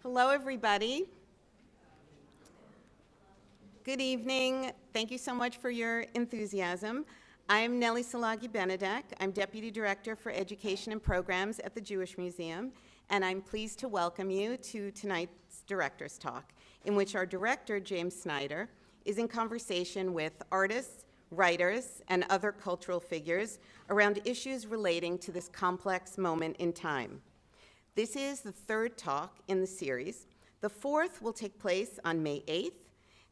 Hello, everybody. Good evening. Thank you so much for your enthusiasm. I'm Nellie Szilagyi-Benedek. I'm Deputy Director for Education and Programs at the Jewish Museum, and I'm pleased to welcome you to tonight's Director's Talk, in which our director, James Snyder, is in conversation with artists, writers, and other cultural figures around issues relating to this complex moment in time. This is the third talk in the series. The fourth will take place on May 8th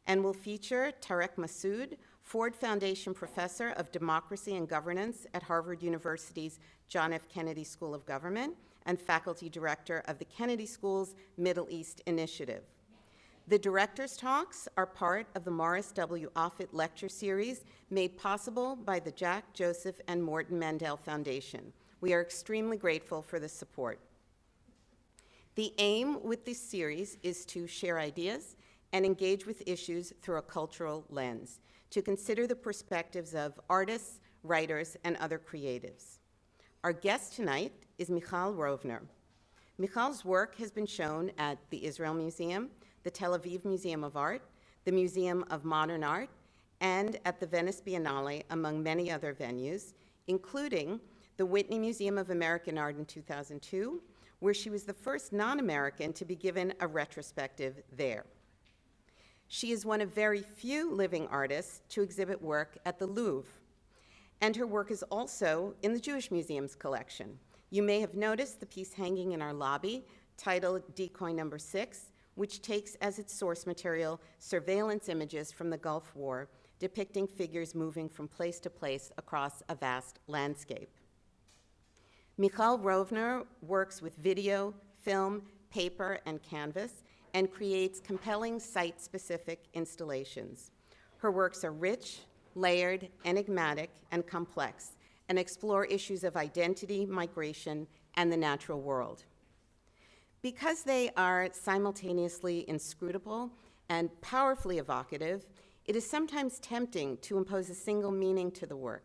and will feature Tarek Masoud, Ford Foundation Professor of Democracy and Governance at Harvard University's John F. Kennedy School of Government and Faculty Director of the Kennedy School's Middle East Initiative. The director's talks are part of the Morris W. Offit Lecture Series made possible by the Jack, Joseph, and Morton Mandel Foundation. We are extremely grateful for the support. The aim with this series is to share ideas and engage with issues through a cultural lens, to consider the perspectives of artists, writers, and other creatives. Our guest tonight is Michal Rovner. Michal's work has been shown at the Israel Museum, the Tel Aviv Museum of Art, the Museum of Modern Art, and at the Venice Biennale, among many other venues, including the Whitney Museum of American Art in 2002, where she was the first non-American to be given a retrospective there. She is one of very few living artists to exhibit work at the Louvre, and her work is also in the Jewish Museum's collection. You may have noticed the piece hanging in our lobby, titled Decoy Number 6, which takes as its source material surveillance images from the Gulf War, depicting figures moving from place to place across a vast landscape. Michal Rovner works with video, film, paper, and canvas, and creates compelling site-specific installations. Her works are rich, layered, enigmatic, and complex, and explore issues of identity, migration, and the natural world. Because they are simultaneously inscrutable and powerfully evocative, it is sometimes tempting to impose a single meaning to the work.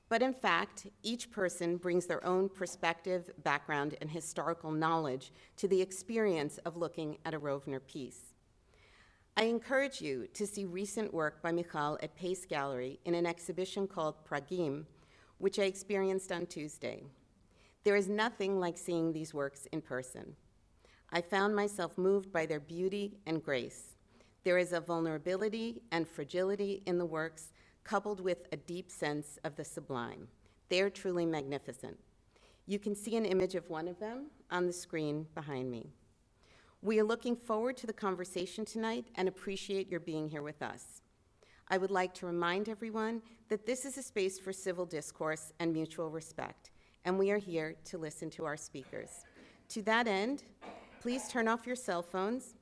But in fact, each person brings their own perspective, background, and historical knowledge to the experience of looking at a Rovner piece. I encourage you to see recent work by Michal at Pace Gallery in an exhibition called Pragim, which I experienced on Tuesday. There is nothing like seeing these works in person. I found myself moved by their beauty and grace. There is a vulnerability and fragility in the works, coupled with a deep sense of the sublime. They are truly magnificent. You can see an image of one of them on the screen behind me. We are looking forward to the conversation tonight and appreciate your being here with us. I would like to remind everyone that this is a space for civil discourse and mutual respect, and we are here to listen to our speakers. To that end, please turn off your cell phones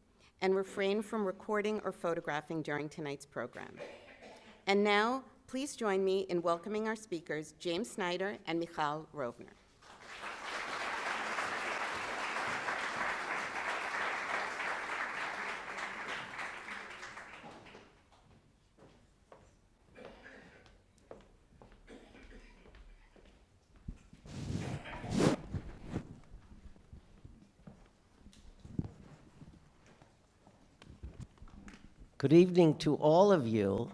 and refrain from recording or photographing during tonight's program. And now, please join me in welcoming our speakers, James Snyder and Michal Rovner. Good evening to all of you.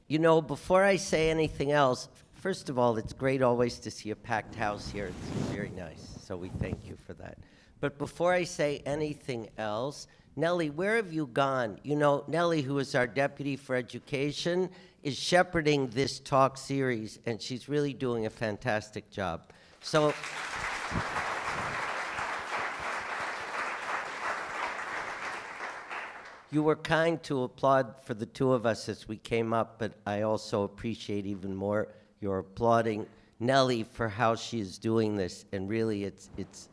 You know, before I say anything else, first of all, it's great always to see a packed house here. It's very nice, so we thank you for that. But before I say anything else, Nellie, where have you gone? You know, Nellie, who is our Deputy for Education, is shepherding this talk series, and she's really doing a fantastic job. So, you were kind to applaud for the two of us as we came up, but I also appreciate even more your applauding Nellie for how she is doing this. And really, it's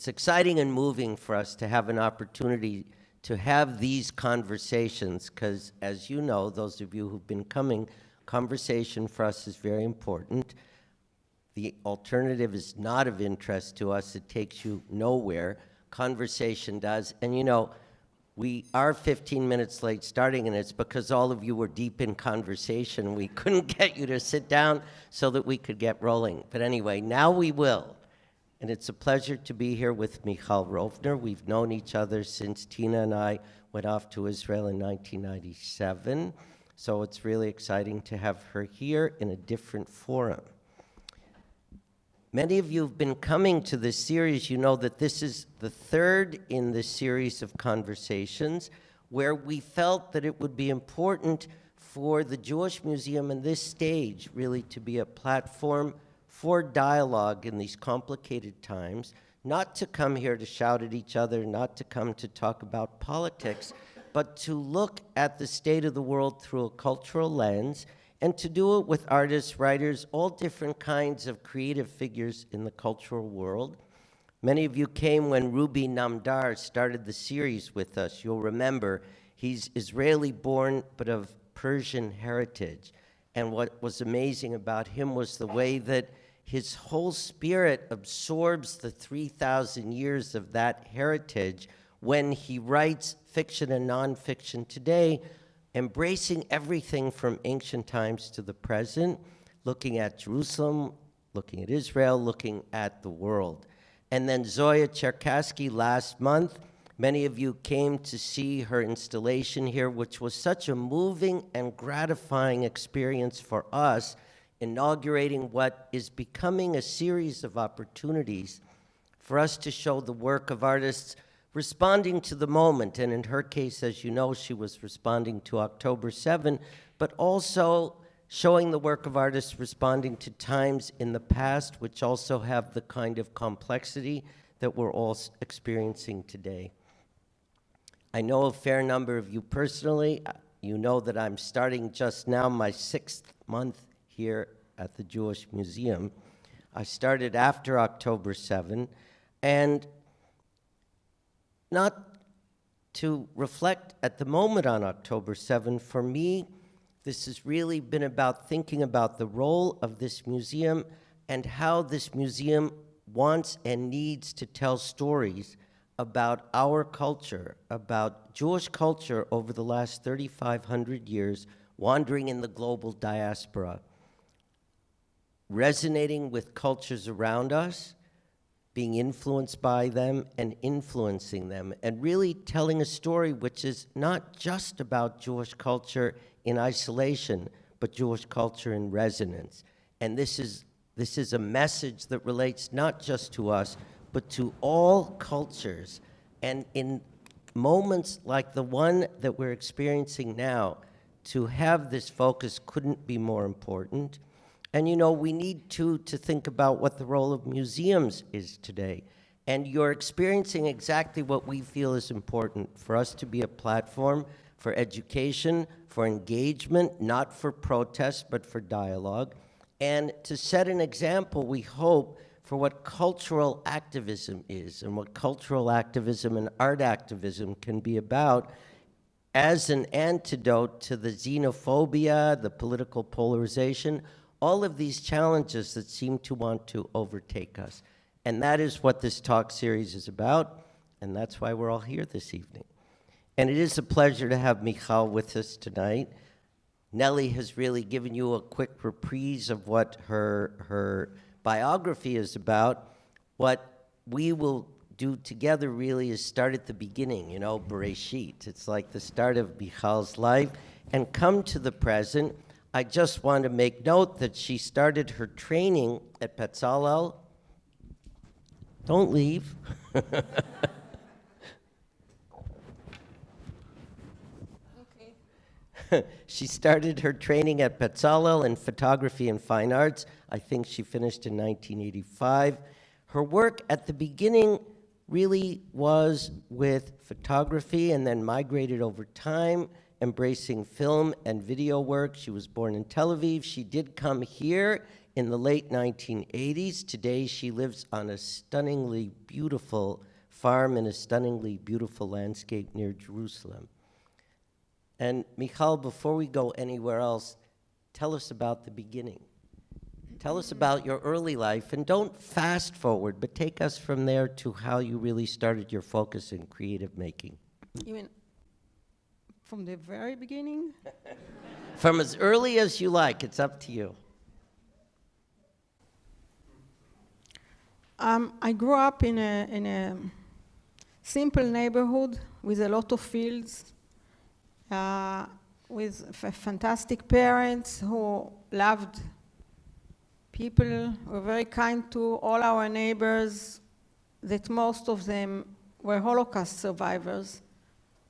exciting and moving for us to have an opportunity to have these conversations, because as you know, those of you who've been coming, conversation for us is very important. The alternative is not of interest to us. It takes you nowhere. Conversation does. And you know, we are 15 minutes late starting, and it's because all of you were deep in conversation. We couldn't get you to sit down so that we could get rolling. But anyway, now we will. And it's a pleasure to be here with Michal Rovner. We've known each other since Tina and I went off to Israel in 1997. So it's really exciting to have her here in a different forum. Many of you have been coming to this series. You know that this is the third in this series of conversations where we felt that it would be important for the Jewish Museum and this stage really to be a platform for dialogue in these complicated times, not to come here to shout at each other, not to come to talk about politics, but to look at the state of the world through a cultural lens and to do it with artists, writers, all different kinds of creative figures in the cultural world. Many of you came when Ruby Namdar started the series with us. You'll remember he's Israeli-born, but of Persian heritage. And what was amazing about him was the way that his whole spirit absorbs the 3,000 years of that heritage when he writes fiction and nonfiction today, embracing everything from ancient times to the present, looking at Jerusalem, looking at Israel, looking at the world. And then Zoya Cherkassky last month, many of you came to see her installation here, which was such a moving and gratifying experience for us, inaugurating what is becoming a series of opportunities for us to show the work of artists responding to the moment. And in her case, as you know, she was responding to October 7, but also showing the work of artists responding to times in the past, which also have the kind of complexity that we're all experiencing today. I know a fair number of you personally. You know that I'm starting just now my 6th month here at the Jewish Museum. I started after October 7, and not to reflect at the moment on October 7, for me, this has really been about thinking about the role of this museum and how this museum wants and needs to tell stories about our culture, about Jewish culture over the last 3,500 years, wandering in the global diaspora, resonating with cultures around us, being influenced by them and influencing them, and really telling a story which is not just about Jewish culture in isolation, but Jewish culture in resonance. And this is a message that relates not just to us, but to all cultures. And in moments like the one that we're experiencing now, to have this focus couldn't be more important. And you know, we need to think about what the role of museums is today. And you're experiencing exactly what we feel is important, for us to be a platform for education, for engagement, not for protest, but for dialogue, and to set an example, we hope, for what cultural activism is and what cultural activism and art activism can be about as an antidote to the xenophobia, the political polarization, all of these challenges that seem to want to overtake us. And that is what this talk series is about, and that's why we're all here this evening. And it is a pleasure to have Michal with us tonight. Nellie has really given you a quick reprise of what her biography is about. What we will do together really is start at the beginning, you know, Bereshit. It's like the start of Michal's life, and come to the present. I just want to make note that she started her training at Petzalel. Don't leave. She started her training at Petzalel in photography and fine arts. I think she finished in 1985. Her work at the beginning really was with photography and then migrated over time, embracing film and video work. She was born in Tel Aviv. She did come here in the late 1980s. Today she lives on a stunningly beautiful farm in a stunningly beautiful landscape near Jerusalem. And Michal, before we go anywhere else, tell us about the beginning. Tell us about your early life, and don't fast forward, but take us from there to how you really started your focus in creative making. You mean from the very beginning? From as early as you like, it's up to you. I grew up in a simple neighborhood with a lot of fields, with fantastic parents who loved people, were very kind to all our neighbors, that most of them were Holocaust survivors,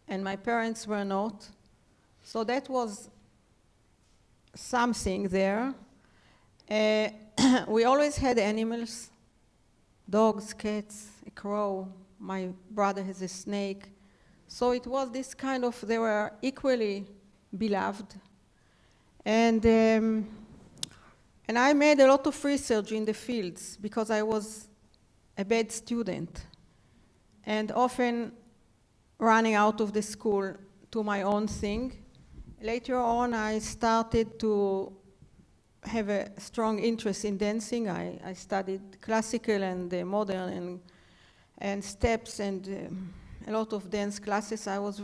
and my parents were not. So that was something there. We always had animals, dogs, cats, a crow. My brother has a snake. So it was this kind of, they were equally beloved. And I made a lot of research in the fields because I was a bad student and often running out of the school to my own thing. Later on, I started to have a strong interest in dancing. I studied classical and modern and steps and a lot of dance classes. I was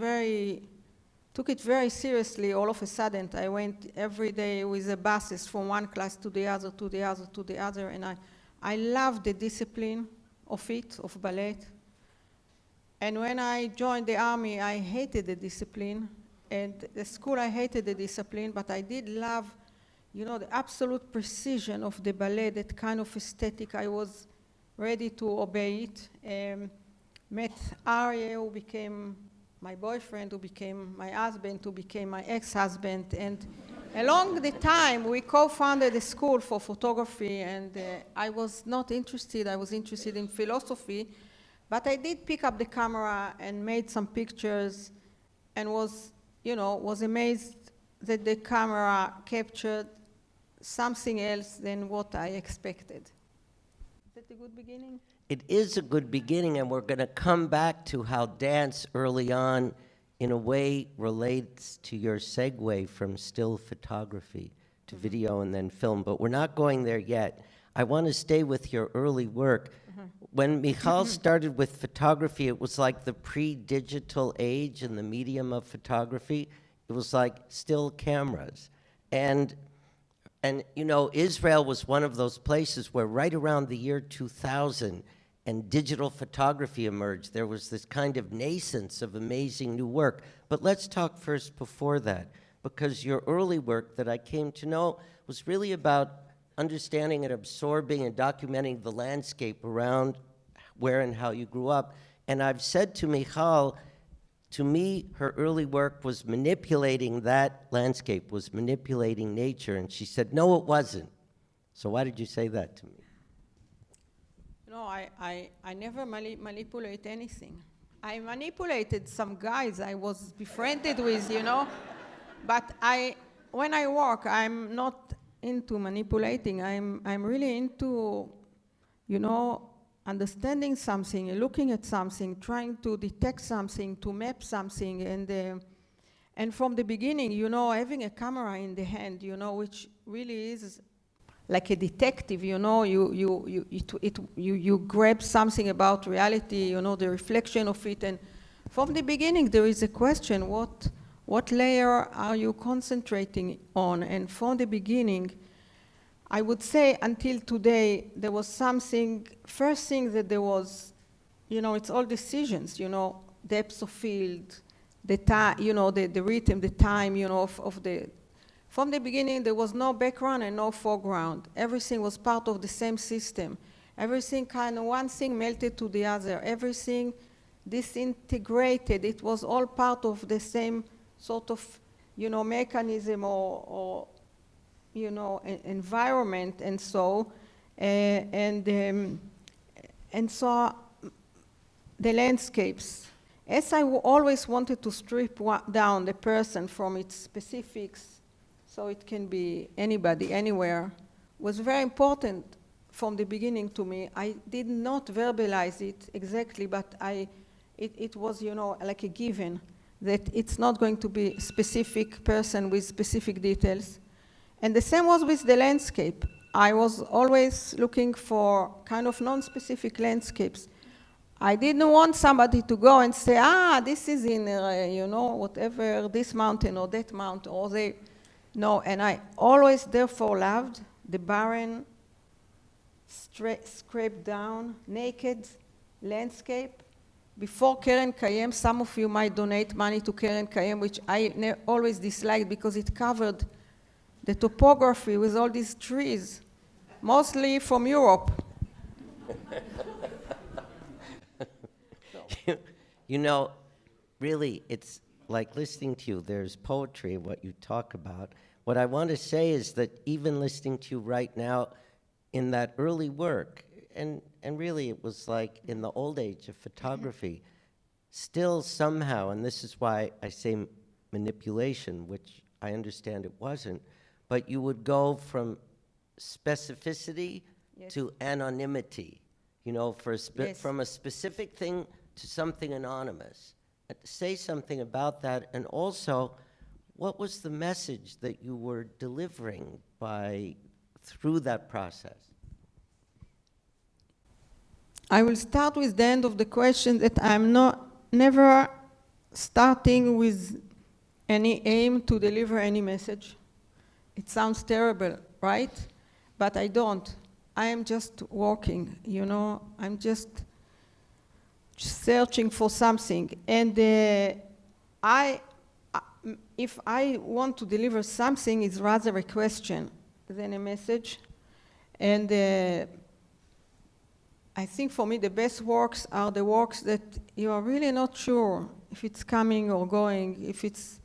took it very seriously. All of a sudden, I went every day with the buses from one class to the other, to the other, to the other, and I loved the discipline of ballet. And when I joined the army, I hated the discipline. And the school, I hated the discipline, but I did love, the absolute precision of the ballet, that kind of aesthetic. I was ready to obey it. Met Aryeh, who became my boyfriend, who became my husband, who became my ex-husband. And along the time, we co-founded a school for photography, and I was not interested. I was interested in philosophy, but I did pick up the camera and made some pictures and was amazed that the camera captured something else than what I expected. Is that a good beginning? It is a good beginning, and we're going to come back to how dance early on in a way relates to your segue from still photography to video and then film, but we're not going there yet. I want to stay with your early work. When Michal started with photography, it was like the pre-digital age in the medium of photography. It was like still cameras. And Israel was one of those places where right around the year 2000, and digital photography emerged. There was this kind of nascence of amazing new work. But let's talk first before that, because your early work that I came to know was really about understanding and absorbing and documenting the landscape around where and how you grew up. And I've said to Michal, to me, her early work was manipulating that landscape, was manipulating nature. And she said, no, it wasn't. So why did you say that to me? No, I never manipulate anything. I manipulated some guys I was befriended with, but when I work, I'm not into manipulating. I'm really into, understanding something, looking at something, trying to detect something, to map something, and from the beginning, having a camera in the hand, which really is like a detective, you grab something about reality, the reflection of it, and from the beginning there is a question: what layer are you concentrating on? And from the beginning, I would say until today, there was something. First thing that there was, it's all decisions, depth of field, the time, the rhythm, the time, of the. From the beginning, there was no background and no foreground. Everything was part of the same system. Everything one thing melted to the other. Everything disintegrated. It was all part of the same sort of, mechanism or environment, and so, and so the landscapes. As I always wanted to strip down the person from its specifics, so it can be anybody, anywhere, was very important from the beginning to me. I did not verbalize it exactly, but it was, like a given that it's not going to be a specific person with specific details. And the same was with the landscape. I was always looking for kind of non-specific landscapes. I didn't want somebody to go and say, this is in, whatever, this mountain or that mountain, or no, and I always therefore loved the barren scraped down, naked landscape. Before Keren Kayem, some of you might donate money to Keren Kayem, which I always disliked because it covered the topography with all these trees, mostly from Europe. You know, really, it's like listening to you. There's poetry in what you talk about. What I want to say is that even listening to you right now in that early work, and really it was like in the old age of photography, still somehow, and this is why I say manipulation, which I understand it wasn't, but you would go from specificity Yes. to anonymity, you know, Yes. from a specific thing to something anonymous. Say something about that, and also, what was the message that you were delivering through that process? I will start with the end of the question that I'm never starting with any aim to deliver any message. It sounds terrible, right? But I don't. I am just walking, you know. I'm just searching for something. And if I want to deliver something, it's rather a question than a message. And I think for me the best works are the works that you are really not sure if it's coming or going, if it's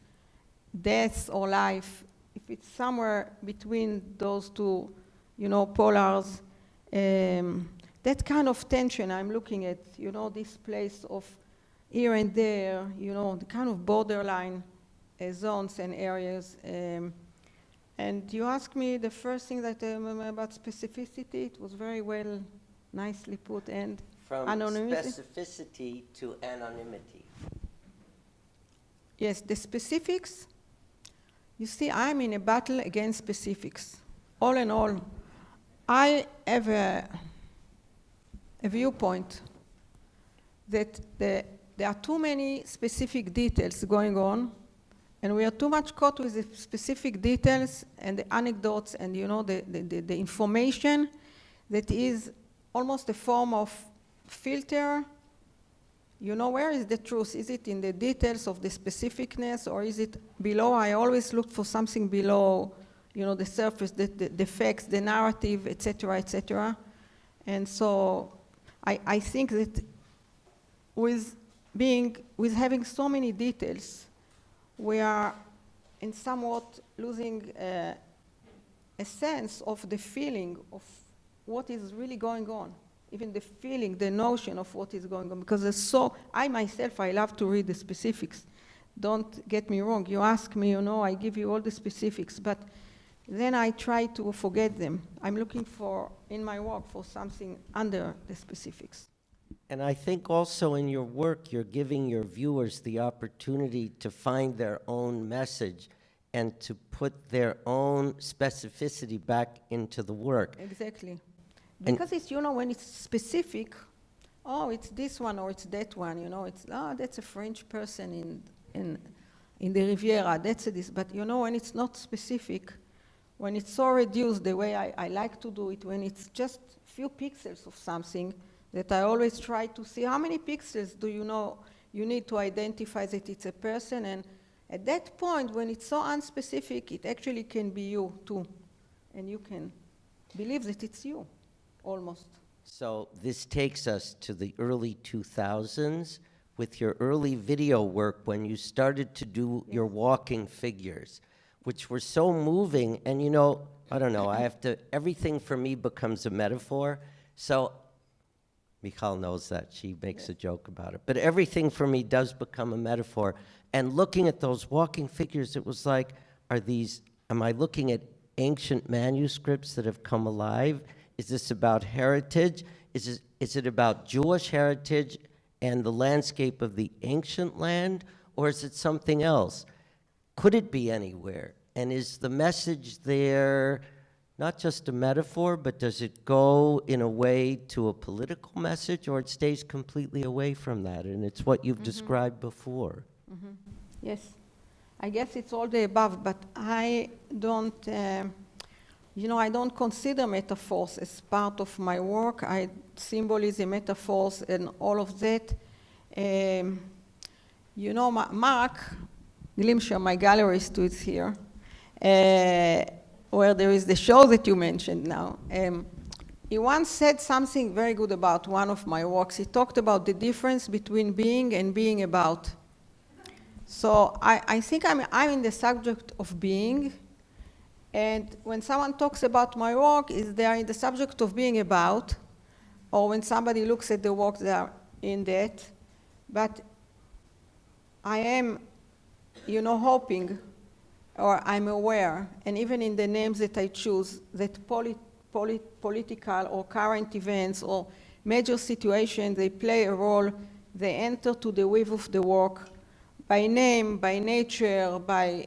death or life, if it's somewhere between those two, you know, polars. That kind of tension I'm looking at, you know, this place of here and there, you know, the kind of borderline zones and areas. And you asked me the first thing that about specificity. It was very well, nicely put, and From anonymity. specificity to anonymity. Yes, the specifics. You see, I'm in a battle against specifics. All in all, I have a viewpoint that there are too many specific details going on, and we are too much caught with the specific details and the anecdotes and, you know, the information that is almost a form of filter. You know, where is the truth? Is it in the details of the specificness, or is it below? I always look for something below, you know, the surface, the facts, the narrative, et cetera, and so I think that with having so many details, we are in somewhat losing a sense of the feeling of what is really going on, even the feeling, the notion of what is going on, because I myself, I love to read the specifics. Don't get me wrong, you ask me, you know, I give you all the specifics, but then I try to forget them. I'm looking for, in my work, for something under the specifics. And I think also in your work, you're giving your viewers the opportunity to find their own message and to put their own specificity back into the work. Exactly. Because it's, you know, when it's specific, oh, it's this one or it's that one, you know, it's, oh, that's a French person in the Riviera, that's this. But, you know, when it's not specific, when it's so reduced the way I like to do it, when it's just few pixels of something, that I always try to see how many pixels do you know you need to identify that it's a person. And at that point, when it's so unspecific, it actually can be you too. And you can believe that it's you, almost. So this takes us to the early 2000s with your early video work when you started to do your walking figures, which were so moving. And, you know, I don't know, everything for me becomes a metaphor. So Michal knows that. She makes a joke about it. But everything for me does become a metaphor. And looking at those walking figures, it was like, am I looking at ancient manuscripts that have come alive? Is this about heritage? Is it about Jewish heritage and the landscape of the ancient land? Or is it something else? Could it be anywhere? And is the message there not just a metaphor, but does it go in a way to a political message, or it stays completely away from that, and it's what you've described before? Yes. I guess it's all the above, but I don't You know, I don't consider metaphors as part of my work. Symbolism, metaphors, and all of that. You know, Mark Glimcher, my gallerist, who is here, where there is the show that you mentioned now. He once said something very good about one of my works. He talked about the difference between being and being about. So I think I'm in the subject of being, and when someone talks about my work, they are in the subject of being about, or when somebody looks at the work, they are in that. But I am, you know, hoping, or I'm aware, and even in the names that I choose, that political or current events or major situations, they play a role, they enter to the weave of the work by name, by nature, by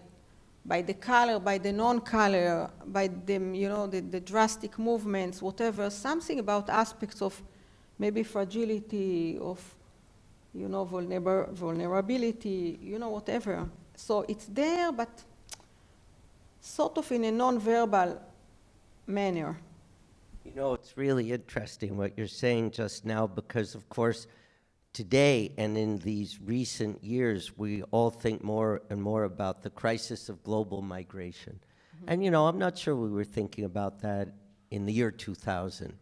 the color, by the non-color, by the, you know, the drastic movements, whatever, something about aspects of maybe fragility, of, you know, vulnerability, you know, whatever. So it's there, but sort of in a non-verbal manner. You know, it's really interesting what you're saying just now, because, of course, today and in these recent years, we all think more and more about the crisis of global migration. Mm-hmm. And, you know, I'm not sure we were thinking about that in the year 2000.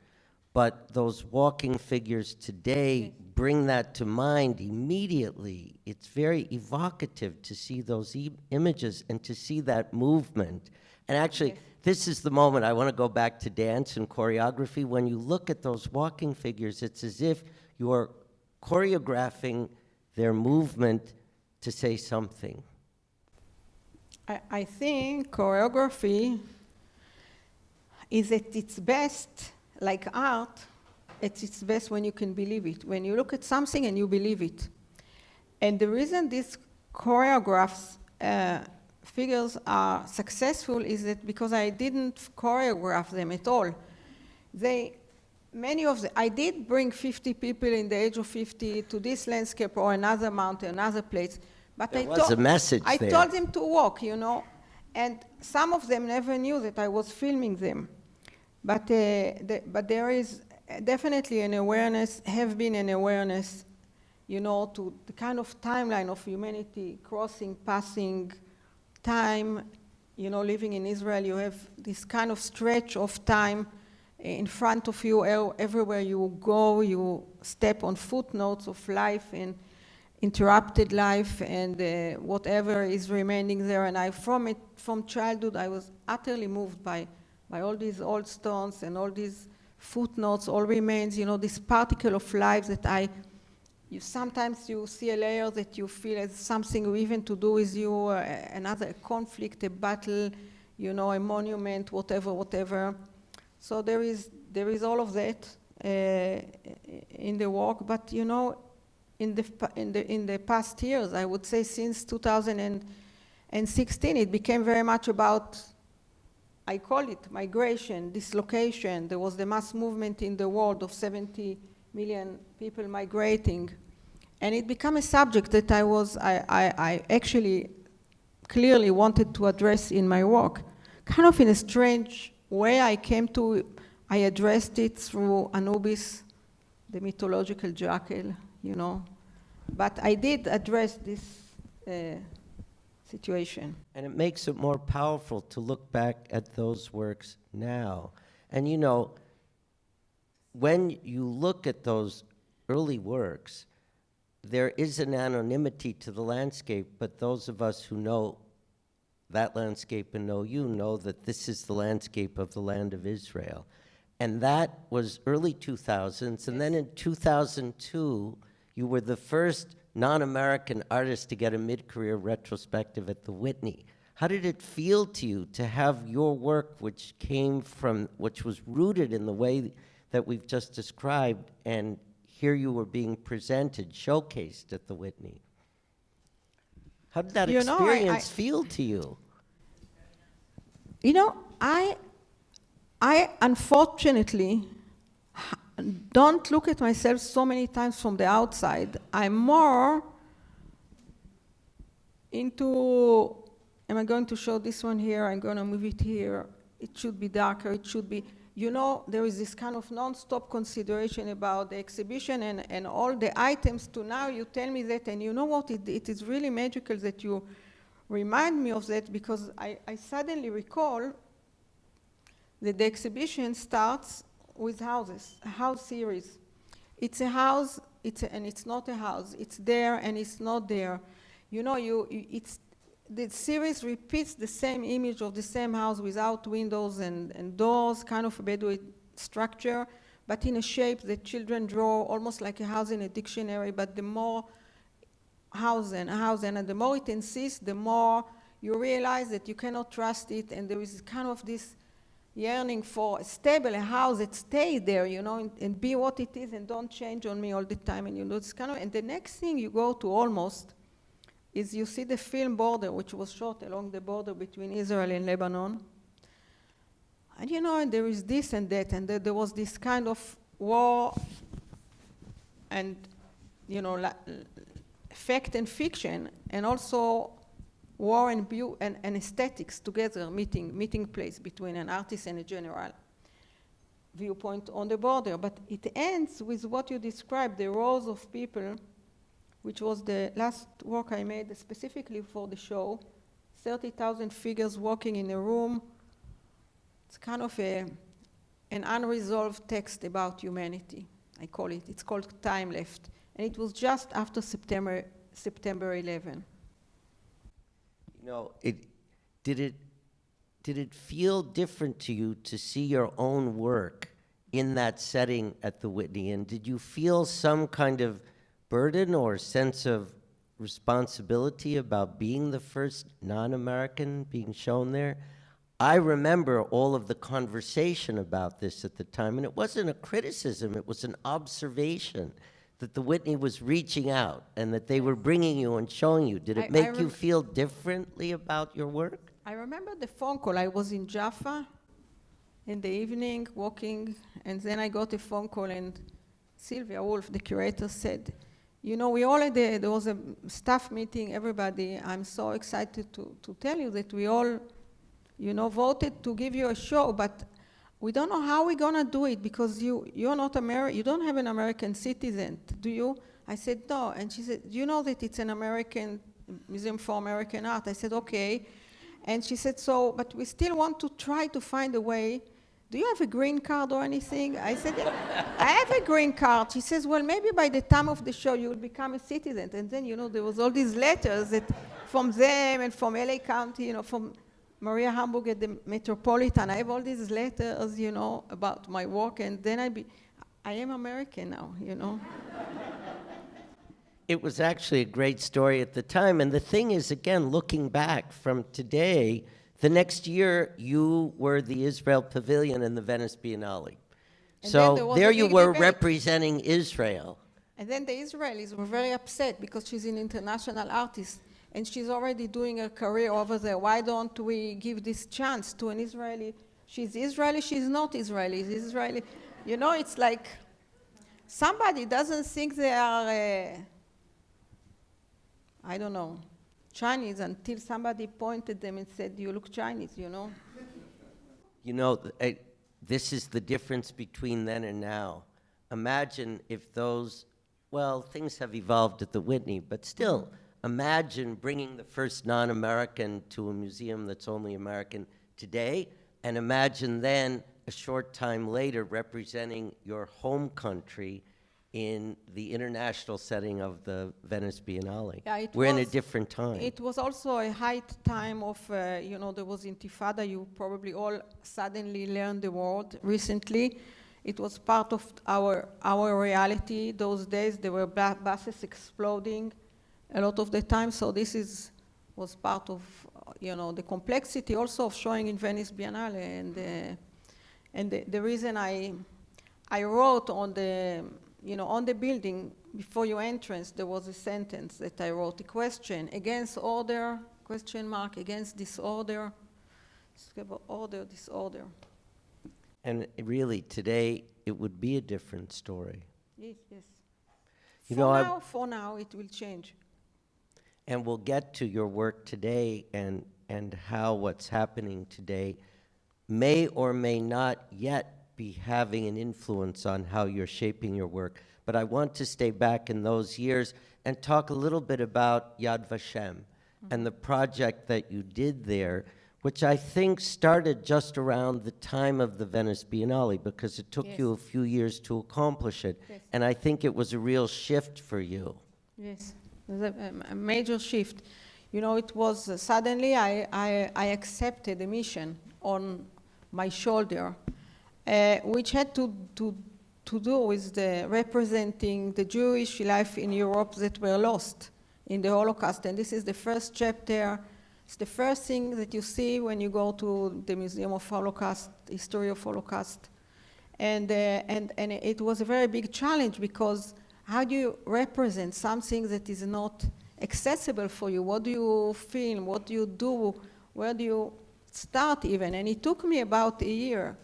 But those walking figures today bring that to mind immediately. It's very evocative to see those images and to see that movement. And actually, this is the moment I want to go back to dance and choreography. When you look at those walking figures, it's as if you're choreographing their movement to say something. I think choreography is at its best, like art, at its best when you can believe it. When you look at something and you believe it. And the reason these choreographs figures are successful is that because I didn't choreograph them at all. Many of them, I did bring 50 people in the age of 50 to this landscape or another mountain, another place. But there was a message I there. told them to walk, you know, and some of them never knew that I was filming them. But there is definitely an awareness, have been an awareness, you know, to the kind of timeline of humanity, crossing, passing, time, you know, living in Israel, you have this kind of stretch of time in front of you. Everywhere you go, you step on footnotes of life and interrupted life and whatever is remaining there. And from childhood, I was utterly moved by all these old stones and all these footnotes, all remains, you know, this particle of life that sometimes you see a layer that you feel as something even to do with you, another conflict, a battle, you know, a monument, whatever. So there is all of that in the work, but you know, in the past years, I would say since 2016, it became very much about, I call it migration, dislocation. There was the mass movement in the world of 70 million people migrating. And it became a subject that I actually clearly wanted to address in my work. Kind of in a strange way I addressed it through Anubis, the mythological jackal, you know. But I did address this situation. And it makes it more powerful to look back at those works now. And you know, when you look at those early works, there is an anonymity to the landscape, but those of us who know that landscape and know you know that this is the landscape of the land of Israel. And that was early 2000s, and then in 2002, you were the first non-American artist to get a mid-career retrospective at the Whitney. How did it feel to you to have your work, which was rooted in the way that we've just described, and here you were being presented, showcased at the Whitney? How did that experience feel to you? You know, I unfortunately don't look at myself so many times from the outside. I'm more into, am I going to show this one here? I'm going to move it here. it should be darker, it should be, you know, there is this kind of non-stop consideration about the exhibition and all the items to now you tell me that, and you know what, it is really magical that you remind me of that, because I suddenly recall that the exhibition starts with houses, a house series. It's a house, and it's not a house. It's there and it's not there. You know, the series repeats the same image of the same house without windows and doors, kind of a Bedouin structure, but in a shape that children draw, almost like a house in a dictionary, but the more house and the more it insists, the more you realize that you cannot trust it, and there is kind of this yearning for a stable, a house that stays there, you know, and be what it is and don't change on me all the time. And you know, it's kind of, and the next thing you go to almost is you see the film Border, which was shot along the border between Israel and Lebanon. And you know, and there is this and that, and there was this kind of war and, you know, fact and fiction, and also war and aesthetics together, meeting place between an artist and a general viewpoint on the border. But it ends with what you described, the rows of people, which was the last work I made specifically for the show, 30,000 figures walking in a room. It's kind of an unresolved text about humanity, I call it. It's called Time Left. And it was just after September 11. You know, did it feel different to you to see your own work in that setting at the Whitney? And did you feel some kind of burden or sense of responsibility about being the first non-American being shown there? I remember all of the conversation about this at the time, and it wasn't a criticism, it was an observation that the Whitney was reaching out and that they were bringing you and showing you. Did it make you feel differently about your work? I remember the phone call. I was in Jaffa in the evening walking, and then I got a phone call, and Sylvia Wolf, the curator, said, you know, there was a staff meeting, everybody, I'm so excited to tell you that we all, you know, voted to give you a show, but we don't know how we're gonna do it because you're not American, you don't have an American citizen, do you? I said, no, and she said, do you know that it's an American Museum for American Art? I said, okay, and she said, so, but we still want to try to find a way. Do you have a green card or anything? I said, yeah, I have a green card. She says, well, maybe by the time of the show you will become a citizen. And then, you know, there was all these letters that from them and from LA County, you know, from Maria Hamburg at the Metropolitan. I have all these letters, you know, about my work, and then I am American now, you know. It was actually a great story at the time. And the thing is, again, looking back from today, the next year you were the Israel Pavilion in the Venice Biennale. And so there you were debate. representing Israel. And then the Israelis were very upset because she's an international artist and she's already doing a career over there. Why don't we give this chance to an Israeli? She's Israeli, she's not Israeli. She's Israeli. You know, it's like somebody doesn't think they are, I don't know, Chinese until somebody pointed them and said, you look Chinese, you know? You know, this is the difference between then and now. Imagine if those, well, things have evolved at the Whitney, but still, imagine bringing the first non-American to a museum that's only American today, and imagine then, a short time later, representing your home country in the international setting of the Venice Biennale. Yeah, we're in a different time. It was also a height time of, you know, there was Intifada. You probably all suddenly learned the word recently. It was part of our reality. Those days, there were buses exploding a lot of the time. So this was part of, you know, the complexity also of showing in Venice Biennale. And the reason I wrote on the, you know, on the building, before your entrance, there was a sentence that I wrote, a question, against order, question mark, against disorder, order, disorder. And really, today, it would be a different story. Yes, yes. For now, it will change. And we'll get to your work today and how what's happening today may or may not yet be having an influence on how you're shaping your work. But I want to stay back in those years and talk a little bit about Yad Vashem and the project that you did there, which I think started just around the time of the Venice Biennale, because it took you a few years to accomplish it. Yes. And I think it was a real shift for you. Yes, there's a major shift. You know, it was suddenly I accepted a mission on my shoulder, which had to do with representing the Jewish life in Europe that were lost in the Holocaust. And this is the first chapter. It's the first thing that you see when you go to the Museum of Holocaust, History of Holocaust. And it was a very big challenge, because how do you represent something that is not accessible for you? What do you film? What do you do? Where do you start even? And it took me about a year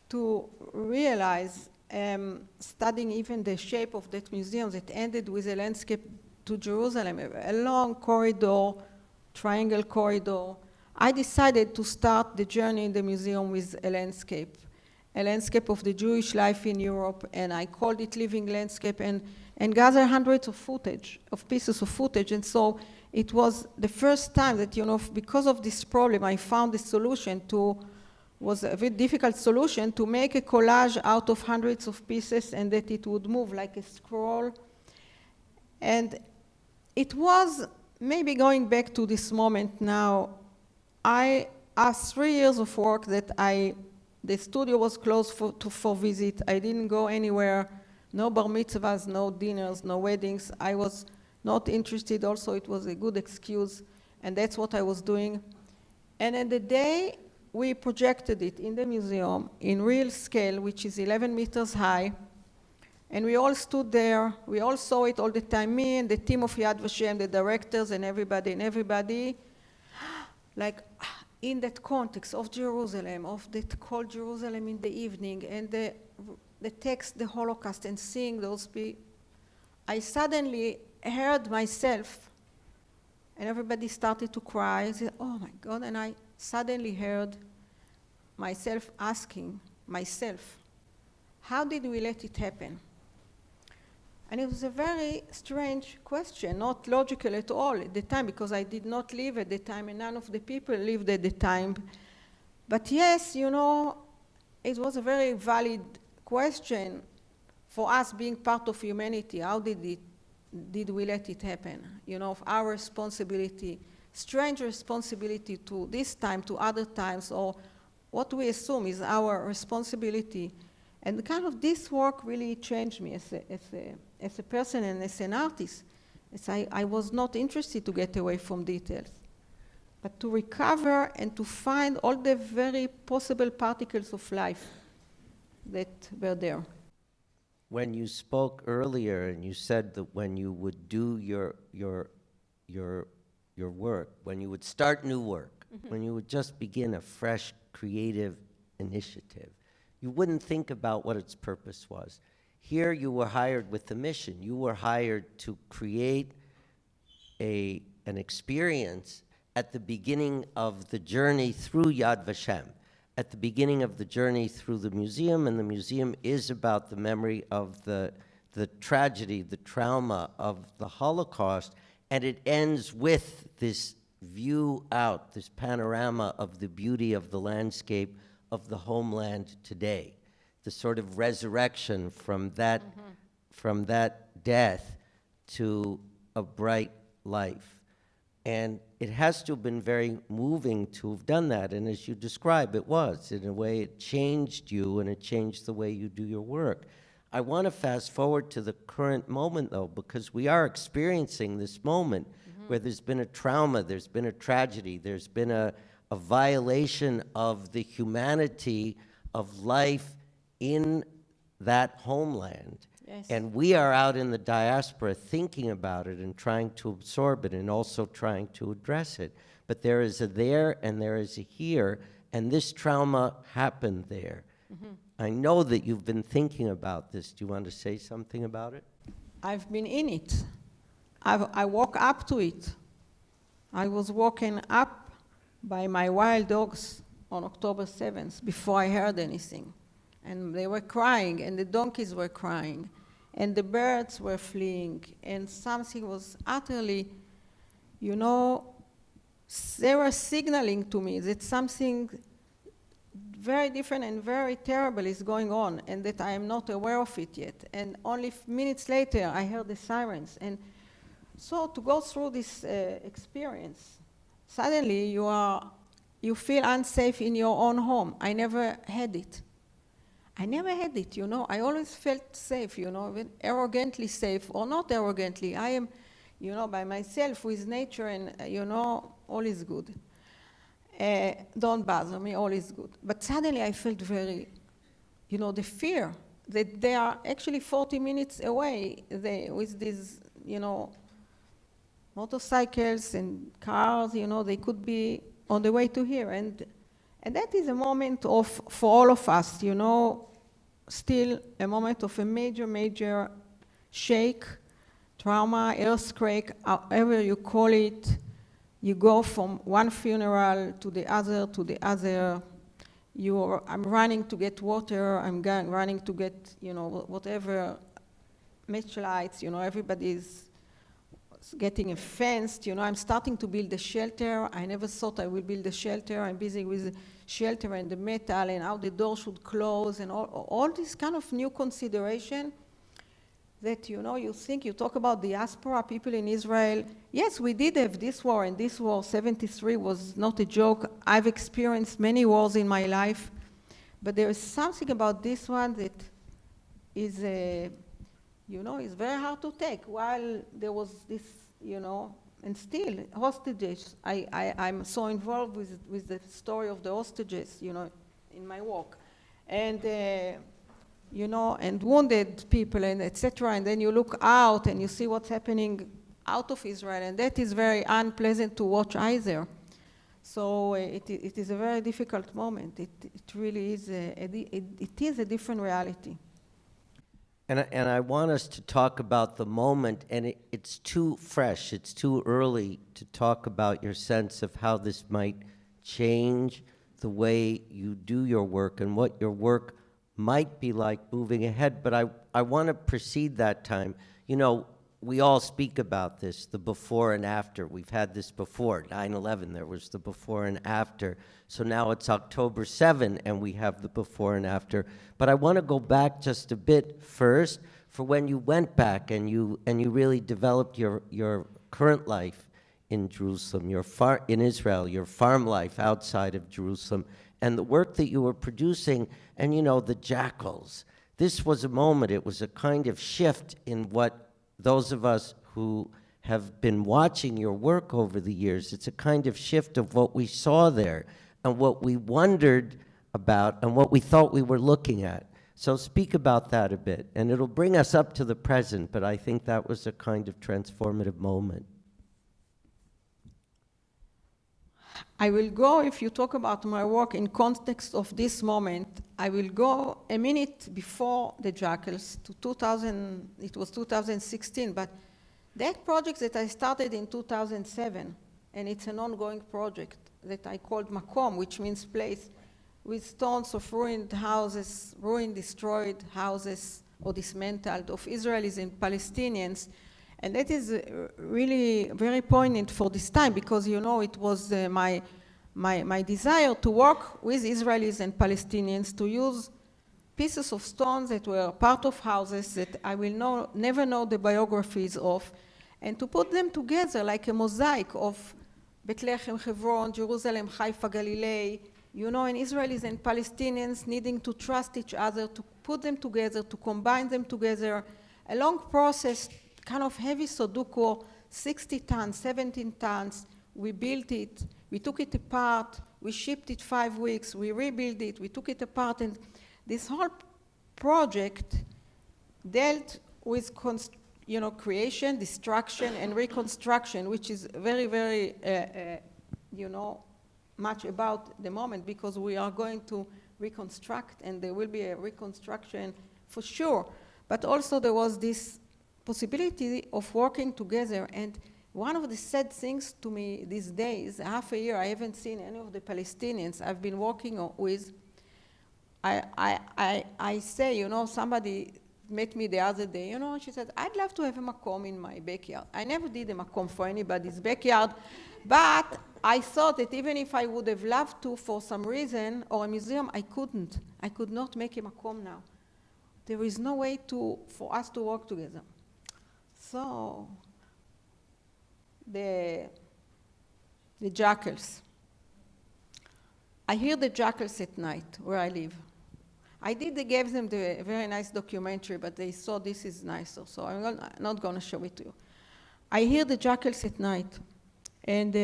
to realize, studying even the shape of that museum that ended with a landscape to Jerusalem, a long corridor, triangle corridor. I decided to start the journey in the museum with a landscape of the Jewish life in Europe, and I called it Living Landscape, and gather hundreds of pieces of footage. And so it was the first time that, you know, because of this problem, I found a solution was a very difficult solution, to make a collage out of hundreds of pieces and that it would move like a scroll. And it was, maybe going back to this moment now, after 3 years of work that the studio was closed for visit. I didn't go anywhere, no bar mitzvahs, no dinners, no weddings. I was not interested. Also, it was a good excuse, and that's what I was doing. And at the day, we projected it in the museum in real scale, which is 11 meters high. And we all stood there. We all saw it all the time, me and the team of Yad Vashem, the directors and everybody, like, in that context of Jerusalem, of that cold Jerusalem in the evening, and the text, the Holocaust, and seeing those people, I suddenly heard myself, and everybody started to cry. I said, oh my God, and I suddenly heard myself asking myself, how did we let it happen? And it was a very strange question, not logical at all at the time, because I did not live at the time, and none of the people lived at the time. But yes, you know, it was a very valid question for us being part of humanity. How did we let it happen? You know, of our responsibility, strange responsibility to this time, to other times, or what we assume is our responsibility. And kind of this work really changed me as a person and as an artist. I was not interested to get away from details, but to recover and to find all the very possible particles of life that were there. When you spoke earlier and you said that when you would do your work, when you would start new work, when you would just begin a fresh creative initiative, you wouldn't think about what its purpose was. Here you were hired with a mission. You were hired to create an experience at the beginning of the journey through Yad Vashem, at the beginning of the journey through the museum, and the museum is about the memory of the tragedy, the trauma of the Holocaust, and it ends with this view out, this panorama of the beauty of the landscape of the homeland today, the sort of resurrection from that death to a bright life. And it has to have been very moving to have done that. And as you describe, it was. In a way, it changed you, and it changed the way you do your work. I want to fast forward to the current moment, though, because we are experiencing this moment where there's been a trauma, there's been a tragedy, there's been a violation of the humanity of life in that homeland. Yes. And we are out in the diaspora thinking about it and trying to absorb it and also trying to address it. But there is a there and there is a here, and this trauma happened there. I know that you've been thinking about this. Do you want to say something about it? I've been in it. I walk up to it. I was walking up by my wild dogs on October 7th before I heard anything. And they were crying, and the donkeys were crying, and the birds were fleeing, and something was utterly, you know, they were signaling to me that something very different and very terrible is going on, and that I am not aware of it yet. And only minutes later, I heard the sirens. And so to go through this experience, suddenly you feel unsafe in your own home. I never had it. I never had it, you know. I always felt safe, you know, arrogantly safe, or not arrogantly. I am, you know, by myself with nature, and, you know, all is good. Don't bother me, all is good. But suddenly I felt very, you know, the fear that they are actually 40 minutes away with these, you know, motorcycles and cars, you know, they could be on the way to here. And that is a moment of, for all of us, you know, still a moment of a major, major shake, trauma, earthquake, however you call it. You go from one funeral to the other, to the other. I'm running to get water, I'm running to get, you know, whatever, matchlights, you know, everybody's getting a fence, you know, I'm starting to build a shelter. I never thought I would build a shelter. I'm busy with the shelter and the metal and how the door should close and all this kind of new consideration that, you know, you think, you talk about diaspora, people in Israel. Yes, we did have this war, and this war, 73, was not a joke. I've experienced many wars in my life, but there is something about this one that is, you know, is very hard to take. While there was this, you know, and still, hostages. I'm so involved with the story of the hostages, you know, in my work. And, you know, and wounded people and etc. And then you look out and you see what's happening out of Israel, and that is very unpleasant to watch either. So it is a very difficult moment. It really is, it is a different reality. And I want us to talk about the moment, and it's too fresh, it's too early to talk about your sense of how this might change the way you do your work and what your work might be like moving ahead. But I want to precede that time. You know, we all speak about this, the before and after. We've had this before, 9/11, there was the before and after. So now it's October 7, and we have the before and after. But I want to go back just a bit first for when you went back and you really developed your current life in Jerusalem, in Israel, your farm life outside of Jerusalem, and the work that you were producing, and, you know, the jackals. This was a moment, it was a kind of shift in what those of us who have been watching your work over the years, it's a kind of shift of what we saw there and what we wondered about and what we thought we were looking at. So speak about that a bit, and it'll bring us up to the present, but I think that was a kind of transformative moment. I will go, if you talk about my work in context of this moment, I will go a minute before the jackals to 2000, it was 2016, but that project that I started in 2007, and it's an ongoing project that I called Makom, which means place, with stones of ruined houses, ruined, destroyed houses, or dismantled, of Israelis and Palestinians. And that is really very poignant for this time, because, you know, it was my desire to work with Israelis and Palestinians to use pieces of stones that were part of houses that I will never know the biographies of, and to put them together like a mosaic of Bethlehem, Hebron, Jerusalem, Haifa, Galilee, you know, and Israelis and Palestinians needing to trust each other, to put them together, to combine them together, a long process, kind of heavy Sudoku, 60 tons, 17 tons. We built it, we took it apart, we shipped it 5 weeks, we rebuilt it, we took it apart, and this whole project dealt with creation, destruction, and reconstruction, which is very, very, you know, much about the moment, because we are going to reconstruct, and there will be a reconstruction for sure. But also there was this possibility of working together, and one of the sad things to me these days, half a year, I haven't seen any of the Palestinians I've been working with. I say, you know, somebody met me the other day, you know, she said, I'd love to have a makom in my backyard. I never did a makom for anybody's backyard, but I thought that even if I would have loved to for some reason, or a museum, I couldn't. I could not make a makom now. There is no way for us to work together. So, the jackals. I hear the jackals at night where I live. They gave them the very nice documentary, but they saw this is nicer, so I'm not going to show it to you. I hear the jackals at night, and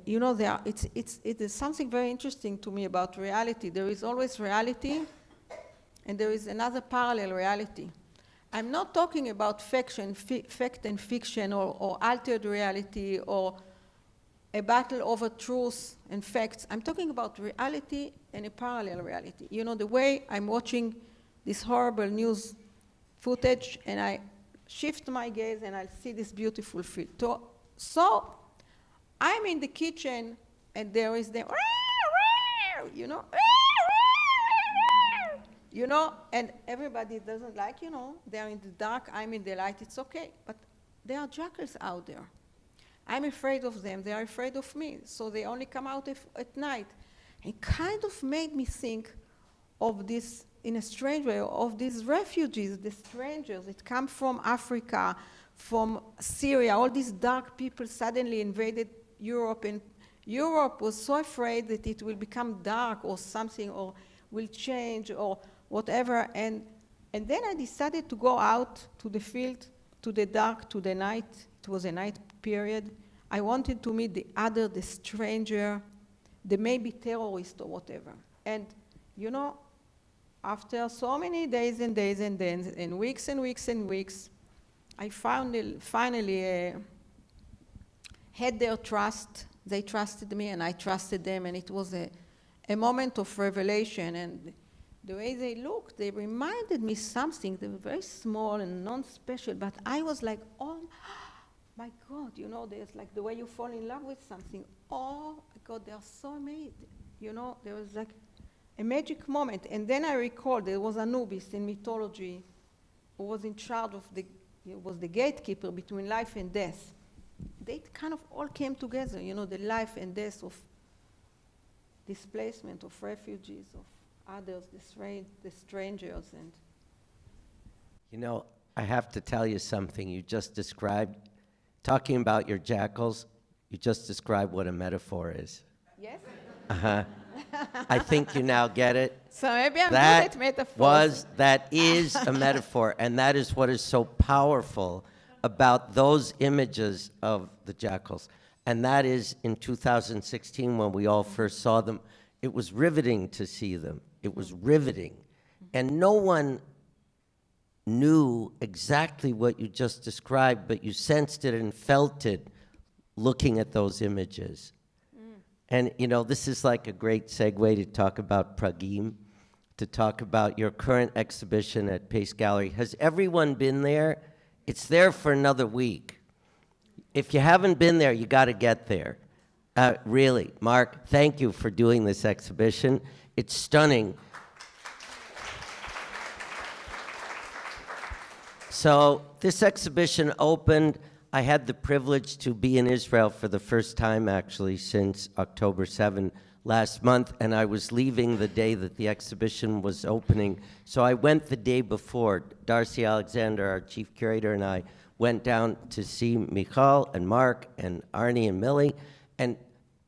you know, it is something very interesting to me about reality. There is always reality, and there is another parallel reality. I'm not talking about fact and fiction or altered reality or a battle over truth and facts. I'm talking about reality and a parallel reality. You know, the way I'm watching this horrible news footage and I shift my gaze and I see this beautiful field. So I'm in the kitchen and there is the, you know, and everybody doesn't like, you know, they're in the dark, I'm in the light, it's okay. But there are jackals out there. I'm afraid of them, they are afraid of me, so they only come out at night. It kind of made me think of this, in a strange way, of these refugees, the strangers that come from Africa, from Syria, all these dark people suddenly invaded Europe, and Europe was so afraid that it will become dark or something, or will change, or whatever, and then I decided to go out to the field, to the dark, to the night. It was a night period. I wanted to meet the other, the stranger, the maybe terrorist or whatever. And, you know, after so many days and days and days, and weeks and weeks and weeks, I finally had their trust. They trusted me and I trusted them, and it was a moment of revelation. And the way they looked, they reminded me something. They were very small and non-special, but I was like, oh my God, you know, there's like the way you fall in love with something. Oh my God, they are so amazing. You know, there was like a magic moment. And then I recalled there was Anubis in mythology who was in charge of was the gatekeeper between life and death. They kind of all came together, you know, the life and death of displacement, of refugees, of others, the strangers. And You know, I have to tell you something you just described. Talking about your jackals, you just described what a metaphor is. yes? Uh-huh. I think you now get it. So maybe I'm good at metaphors. That is a metaphor, and that is what is so powerful about those images of the jackals. And that is in 2016 when we all first saw them. It was riveting to see them. It was riveting. And no one knew exactly what you just described, but you sensed it and felt it looking at those images. And, you know, this is like a great segue to talk about Pragim, to talk about your current exhibition at Pace Gallery. Has everyone been there? It's there for another week. If you haven't been there, you got to get there. Really, Mark, thank you for doing this exhibition. It's stunning. So this exhibition opened. I had the privilege to be in Israel for the first time, actually, since October 7 last month, and I was leaving the day that the exhibition was opening. So I went the day before. Darcy Alexander, our chief curator, and I went down to see Michal and Mark and Arnie and Millie. And,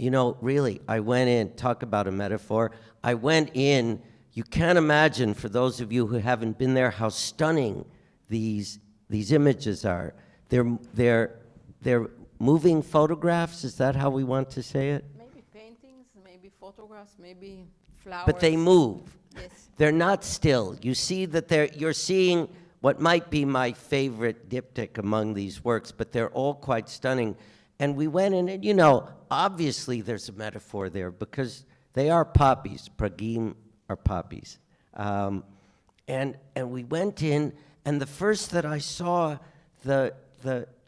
you know, really, I went in, talk about a metaphor. I went in, you can't imagine, for those of you who haven't been there, how stunning these images are. They're moving photographs, is that how we want to say it? Maybe paintings, maybe photographs, maybe flowers. But they move. Yes. They're not still. You see that you're seeing what might be my favorite diptych among these works, but they're all quite stunning. And we went in, and, you know, obviously there's a metaphor there because they are poppies. Pragim are poppies. And we went in, and the first that I saw, the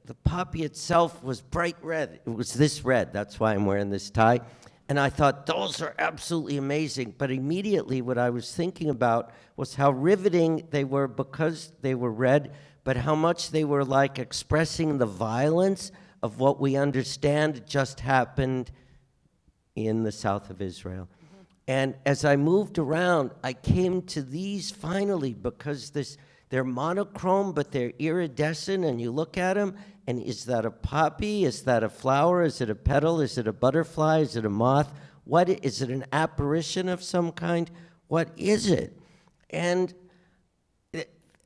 the poppy itself was bright red. It was this red. That's why I'm wearing this tie. And I thought, those are absolutely amazing. But immediately what I was thinking about was how riveting they were because they were red, but how much they were like expressing the violence of what we understand just happened in the south of Israel. And as I moved around, I came to these finally because they're monochrome, but they're iridescent, and you look at them, and is that a poppy? Is that a flower? Is it a petal? Is it a butterfly? Is it a moth? What is it, an apparition of some kind? What is it? And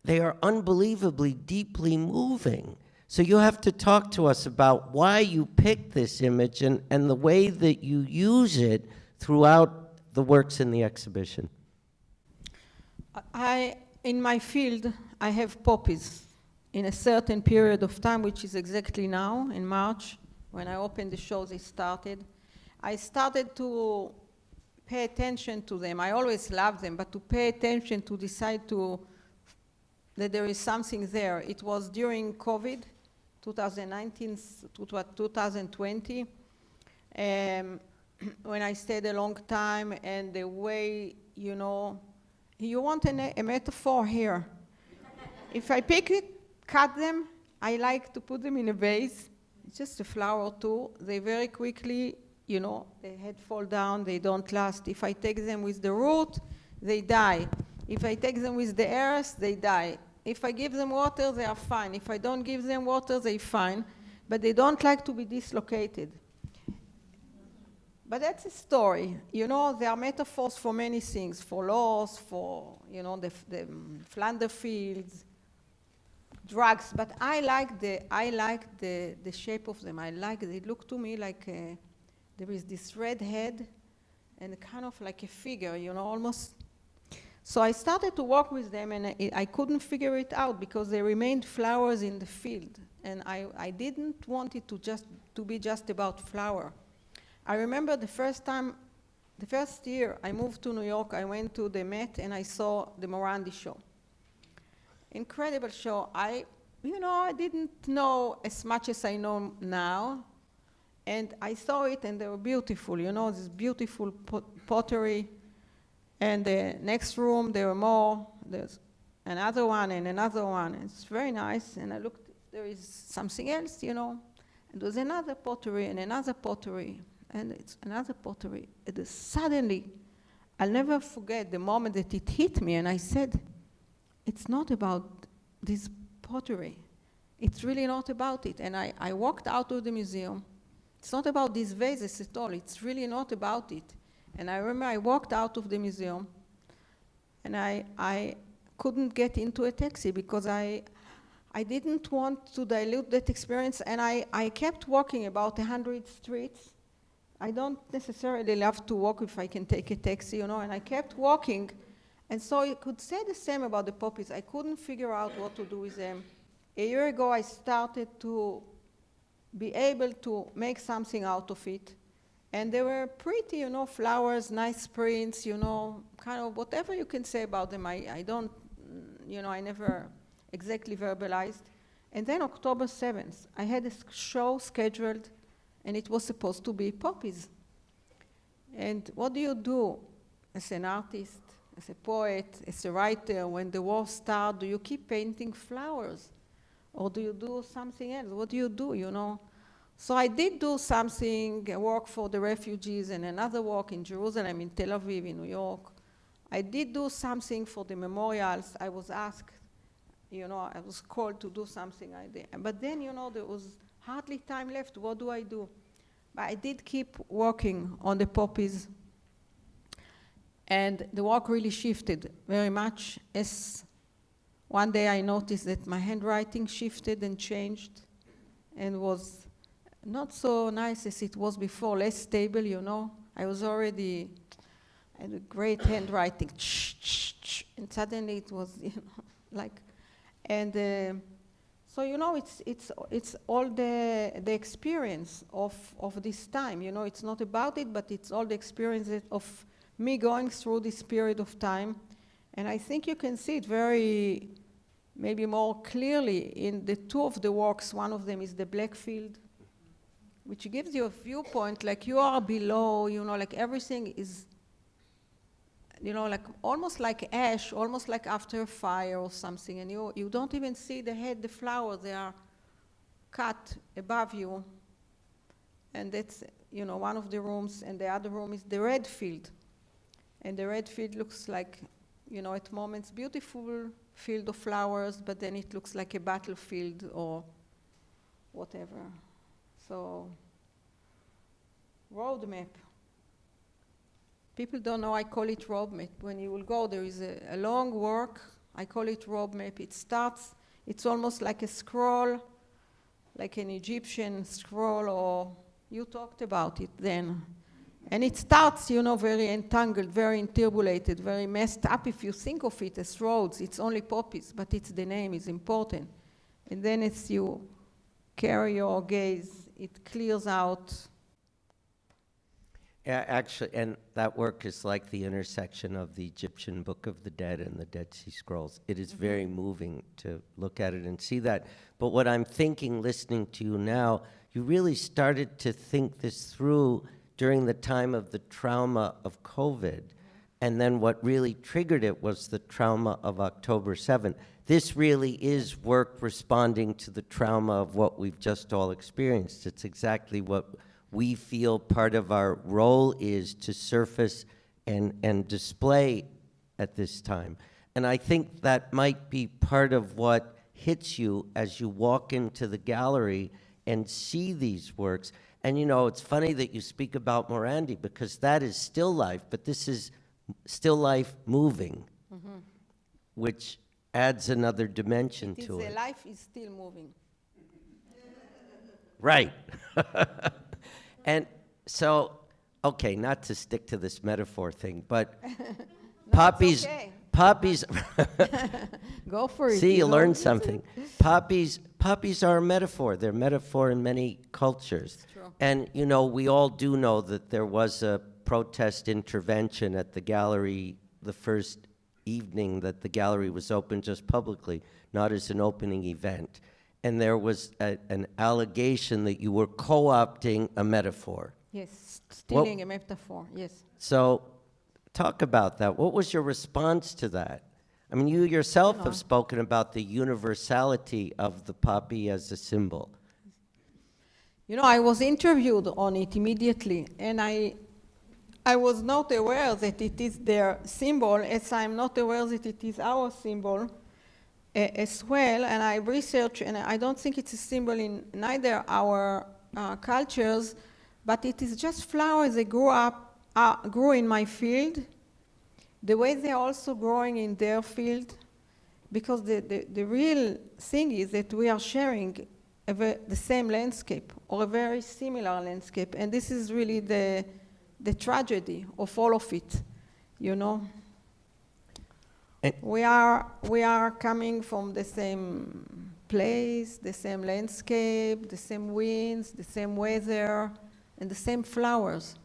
they are unbelievably deeply moving. So you have to talk to us about why you picked this image and the way that you use it throughout the works in the exhibition. In my field, I have poppies in a certain period of time, which is exactly now, in March, when I opened the show, they started. I started to pay attention to them. I always loved them, but to pay attention, to decide that there is something there. It was during COVID, 2019 to 2020, when I stayed a long time, and the way, you want a metaphor here. If I pick it, cut them, I like to put them in a vase, just a flower or two. They very quickly, the head fall down, they don't last. If I take them with the root, they die. If I take them with the earth, they die. If I give them water, they are fine. If I don't give them water, they're fine. But they don't like to be dislocated. But that's a story. There are metaphors for many things, for laws, for, the Flanders fields, drugs. But I like the shape of them. They look to me like there is this red head and kind of like a figure, almost. So I started to work with them, and I couldn't figure it out because they remained flowers in the field. And I didn't want it to be just about flower. I remember the first year I moved to New York, I went to the Met and I saw the Morandi show. Incredible show. I didn't know as much as I know now. And I saw it and they were beautiful, this beautiful pottery. And the next room, there were more. There's another one and another one. It's very nice. And I looked, there is something else, And there was another pottery and another pottery. And it's another pottery. It is suddenly, I'll never forget the moment that it hit me, and I said, it's not about this pottery. It's really not about it. And I walked out of the museum. It's not about these vases at all. It's really not about it. And I remember I walked out of the museum, and I couldn't get into a taxi because I didn't want to dilute that experience, and I kept walking about 100 streets. I don't necessarily love to walk if I can take a taxi, and I kept walking. And so you could say the same about the poppies. I couldn't figure out what to do with them. A year ago, I started to be able to make something out of it. And they were pretty, flowers, nice prints, kind of whatever you can say about them. I don't, I never exactly verbalized. And then October 7th, I had a show scheduled, and it was supposed to be poppies. And what do you do as an artist, as a poet, as a writer, when the war starts? Do you keep painting flowers? Or do you do something else? What do you do, So I did do something, a work for the refugees, and another work in Jerusalem, in Tel Aviv, in New York. I did do something for the memorials. I was asked, I was called to do something I did. But then, there was hardly time left. What do I do? But I did keep working on the poppies. And the work really shifted very much. As one day I noticed that my handwriting shifted and changed and was not so nice as it was before, less stable, I was already, I had a great handwriting, and suddenly it was, like, and so, it's all the experience of this time, it's not about it, but it's all the experience of me going through this period of time. And I think you can see it very, maybe more clearly in the two of the works. One of them is the black field, which gives you a viewpoint like you are below, like everything is, like almost like ash, almost like after a fire or something, and you don't even see the head, the flowers, they are cut above you. And that's, one of the rooms, and the other room is the red field. And the red field looks like, at moments beautiful field of flowers, but then it looks like a battlefield or whatever. So, roadmap. People don't know I call it roadmap. When you will go, there is a long work. I call it roadmap. It starts, it's almost like a scroll, like an Egyptian scroll, or you talked about it then. And it starts, very entangled, very interpolated, very messed up. If you think of it as roads, it's only poppies, but it's the name is important. And then as you carry your gaze, it clears out. Yeah, actually, and that work is like the intersection of the Egyptian Book of the Dead and the Dead Sea Scrolls. It is very moving to look at it and see that. But what I'm thinking, listening to you now, you really started to think this through during the time of the trauma of COVID. And then what really triggered it was the trauma of October 7th. This really is work responding to the trauma of what we've just all experienced. It's exactly what we feel part of our role is to surface and display at this time. And I think that might be part of what hits you as you walk into the gallery and see these works. And it's funny that you speak about Morandi, because that is still life, but this is still life moving, which adds another dimension to it. The life is still moving. Right. And so, okay, not to stick to this metaphor thing, but poppies, okay. poppies. Go for it. See, you learned something. Poppies are a metaphor. They're a metaphor in many cultures. It's true. And, we all do know that there was a protest intervention at the gallery the first evening that the gallery was open just publicly, not as an opening event. And there was an allegation that you were co-opting a metaphor. Yes, stealing a metaphor, yes. So talk about that. What was your response to that? I mean, you yourself have spoken about the universality of the poppy as a symbol. I was interviewed on it immediately, and I was not aware that it is their symbol, as I'm not aware that it is our symbol as well. And I researched, and I don't think it's a symbol in neither our cultures, but it is just flowers that grew in my field, the way they're also growing in their field, because the real thing is that we are sharing the same landscape or a very similar landscape, and this is really the tragedy of all of it, We are coming from the same place, the same landscape, the same winds, the same weather, and the same flowers.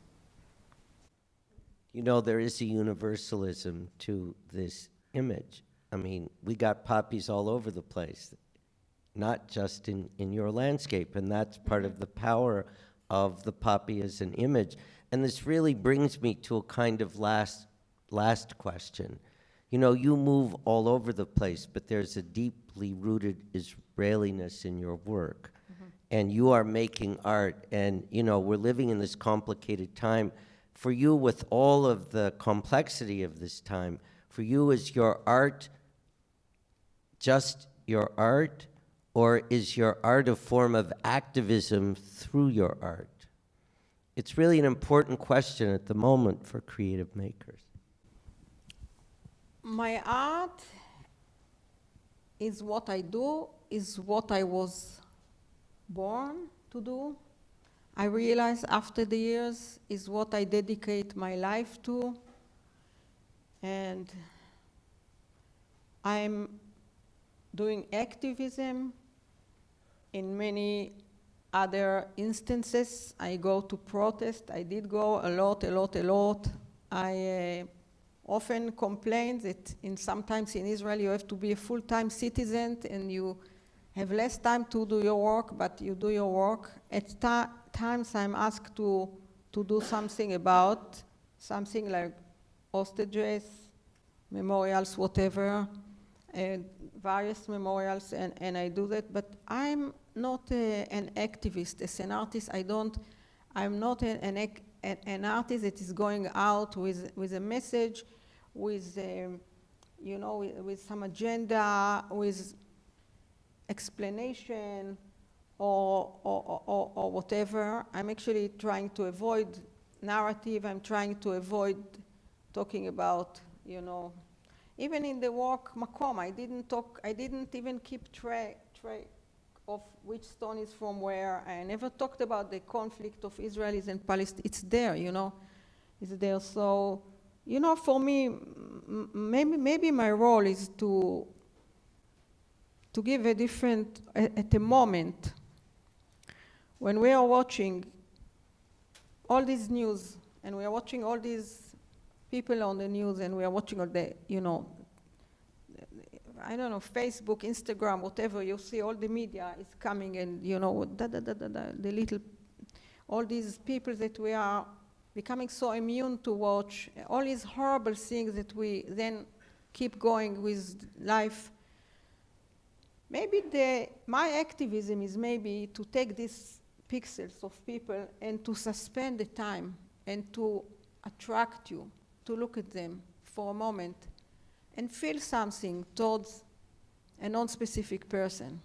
There is a universalism to this image. I mean, we got poppies all over the place, not just in your landscape, and that's part of the power of the poppy as an image. And this really brings me to a kind of last question. You move all over the place, but there's a deeply rooted Israeliness in your work. And you are making art, and, we're living in this complicated time. For you, with all of the complexity of this time, for you, is your art just your art, or is your art a form of activism through your art? It's really an important question at the moment for creative makers. My art is what I do, is what I was born to do. I realize after the years is what I dedicate my life to. And I'm doing activism in many other instances. I go to protest. I did go a lot. often complain that sometimes in Israel you have to be a full-time citizen and you have less time to do your work, but you do your work. At times I'm asked to do something about something like hostages, memorials, whatever, various memorials, and I do that, but I'm not an activist. As an artist, I'm not an artist that is going out with a message, with with some agenda, with explanation, or whatever. I'm actually trying to avoid narrative. I'm trying to avoid talking about, even in the work makom, I didn't even keep track of which stone is from where. I never talked about the conflict of Israelis and Palestinians. It's there, it's there. So, for me, maybe my role is to give a different, at a moment, when we are watching all this news, and we are watching all these people on the news, and we are watching all the, I don't know, Facebook, Instagram, whatever, you see all the media is coming, and the little, all these people that we are becoming so immune to watch, all these horrible things that we then keep going with life. Maybe my activism is maybe to take these pixels of people and to suspend the time and to attract you, to look at them for a moment and feel something towards non-specific person.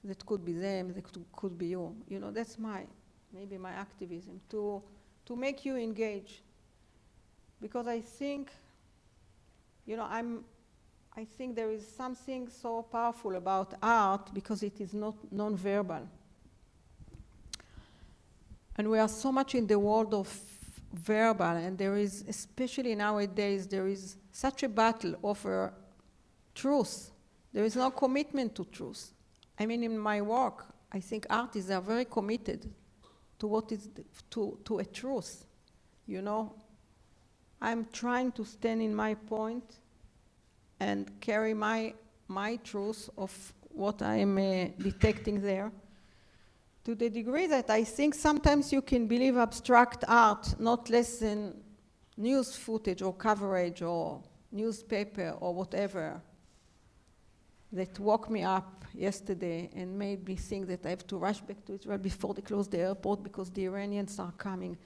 That could be them, that could be you. That's maybe my activism, to make you engage. Because I think, I think there is something so powerful about art because it is not non-verbal. And we are so much in the world of verbal, and there is, especially nowadays, there is such a battle over truth. There is no commitment to truth. I mean, in my work, I think artists are very committed to what is, to a truth, I'm trying to stand in my point and carry my truth of what I am detecting there, to the degree that I think sometimes you can believe abstract art not less than news footage or coverage or newspaper or whatever that woke me up yesterday and made me think that I have to rush back to Israel before they close the airport because the Iranians are coming.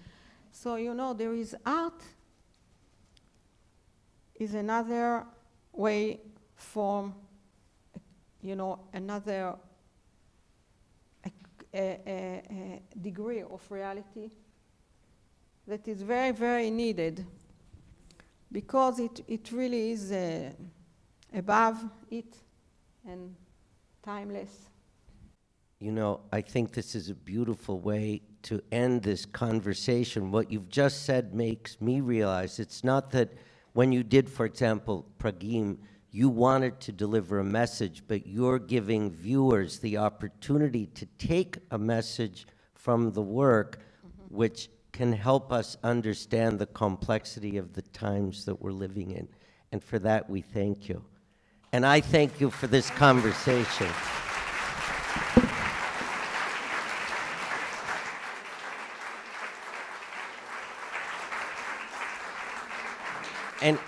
So, there is art is another way from, another a degree of reality that is very, very needed because it really is above it and timeless. I think this is a beautiful way to end this conversation. What you've just said makes me realize it's not that when you did, for example, Pragim, you wanted to deliver a message, but you're giving viewers the opportunity to take a message from the work, which can help us understand the complexity of the times that we're living in. And for that, we thank you. And I thank you for this conversation.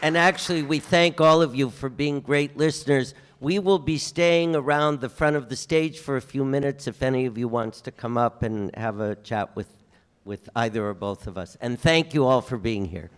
And actually, we thank all of you for being great listeners. We will be staying around the front of the stage for a few minutes if any of you wants to come up and have a chat with either or both of us. And thank you all for being here.